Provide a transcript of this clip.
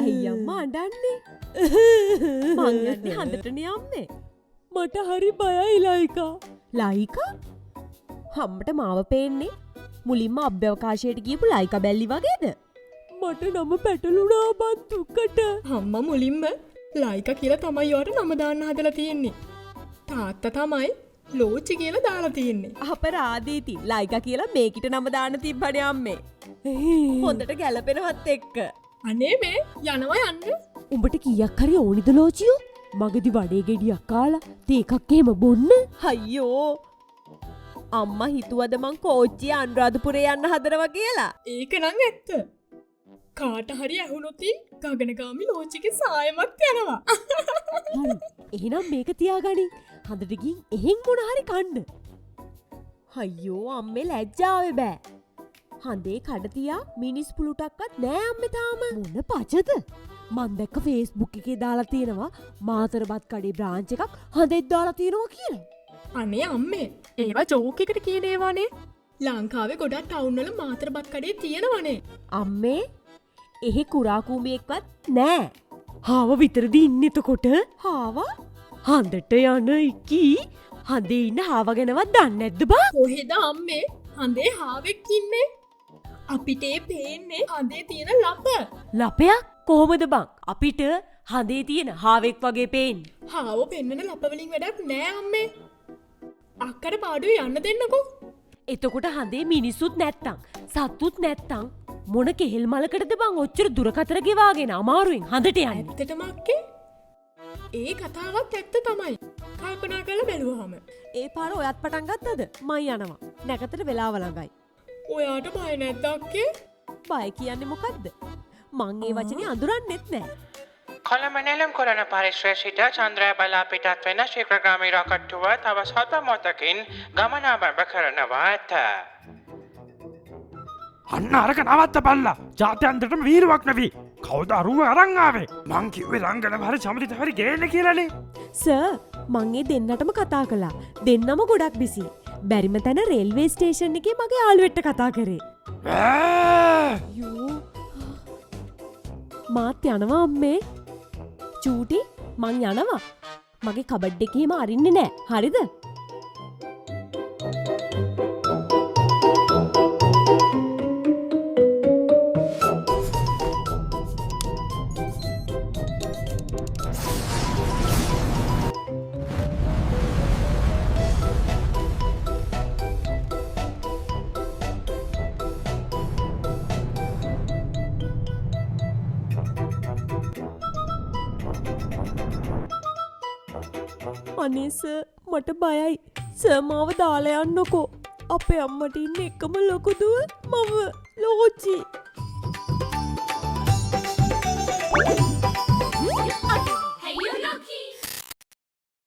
ඇයි අම්මා අඬන්නේ? මං යන්නේ හන්දටනේ අම්මේ. මට හරි බයයි ලයිකා. ලයිකා? හම්මට මාව පේන්නේ මුලින්ම අභ්‍යවකාශයට ගියපු ලයිකා බැල්ලි වගේද? මට නම පැටලුණා බන් දුකට. අම්මා මුලින්ම ලයිකා කියලා තමයි යාට නම දාන්න හදලා තියෙන්නේ. තාත්තා තමයි ලෝචි කියලා දාලා තියෙන්නේ. අපරාදීති ලයිකා කියලා මේකිට නම දාන්න තිබ්බනේ අම්මේ. හොඳට ගැලපෙනවත් එක්ක. අනේ මේ යනවා යන්න. උඹට කීයක් හරි ඕනිද ලෝචියෝ? මගදි වඩේ ගෙඩියක් කාලා තේ එකක් එහෙම බොන්න. අයියෝ අම්මා හිතුවද මං කෝච්චිය අනුරාධපුරේ යන්න හදනවා කියලා? ඒක නම් ඇත්ත. කාට හරි ඇහුනොත් ගගනගාමි ලෝචිගේ සායමක් යනවා. හරි. එහෙනම් මේක තියාගනි. හදට ගින් එහෙන් මොන හරි කන්න. අයියෝ අම්මේ ලැජ්ජාවේ බෑ. හඳේ කඩ තියා මිනිස් පුලුටක්වත් නෑ අම්මේ තාම. මොන පචද? මන් දැක්ක ෆේස්බුක් එකේ දාලා තියෙනවා මාතරබත් කඩේ බ්‍රාන්ච් එකක් හඳෙත් දාලා තියෙනවා කියලා. අනේ අම්මේ ඒවා ජෝක් එකට කියන ඒවානේ. ලංකාවේ ගොඩක් ටවුන් වල මාතරබත් කඩේ තියෙනවනේ. අම්මේ එහෙ කුරා කූඹියෙක්වත් නෑ. හාව විතරද ඉන්නේ එතකොට? හාවා? හඳට යන ඉකී හඳේ ඉන්න හාව ගැනවත් දන්නේ නැද්ද බා? කොහෙද අම්මේ හඳේ හාවෙක් ඉන්නේ? අපිට ඒ පේන්නේ හඳේ තියෙන ලප. ලපයක් කොහොමද බං? අපිට හඳේ තියෙන හාවෙක් වගේ පේන්නේ. හාව පෙන්වන ලප වලින් වැඩක් නෑ අම්මේ. අක්කට පාඩුවේ යන්න දෙන්නකෝ. එතකොට හඳේ මිනිස්සුත් නැත්තම් සත්තුත් නැත්තම් මොන කෙහෙල් මලකටද බං ඔච්චර දුරකතර ගෙවාගෙන අමාරුවෙන් හඳට යන්නේ? ඇත්තටම අක්කේ ඒ කතාවත් ඇත්ත තමයි. කල්පනා කරලා බැලුවාම. ඒ පාර ඔයත් පටන් ගත්තද? මං යනවා. නැකතට වෙලාව ළඟයි. ඔයාට බය නැද්ද අක්කේ? බය කියන්නේ මොකද්ද? මං ඒ වචනේ අඳුරන්නෙත් නෑ. කොළඹ නෙළුම් කොරණ පරිශ්‍රයට චන්ද්‍රය බලා පිටත් වෙන ශීඝ්‍රගාමී රොකට්ටුව තව ස්වල්ප මොහොතකින් ගමනාරම්භ කරනවා ඇත. අන්න අරක නවත්ත බල්ලා. ජාත්‍යන්තරටම වීරුවක් නැවී. කවුද අරුව අරන් ආවේ? මං කිව්වේ රංගන හරි සමලිත හරි ගේන්න කියලානේ. සර් මං ඒ දෙන්නටම කතා කළා. දෙන්නම ගොඩක් බිසි. බැරිම තැන රේල්වේ ස්ටේෂන් එකේ මගේ යාළුවෙක්ට කතා කරේ. යෝ මාත් යනවා අම්මේ. චූටි මං යනවා. මගේ කබඩ් එකේම අරින්නේ නෑ. හරිද? අනේ සර් මට බයයි. සර් මාව දාලා යන්නකෝ. අපේ අම්මට ඉන්න එකම ලොකු දුව මම ලෝචි.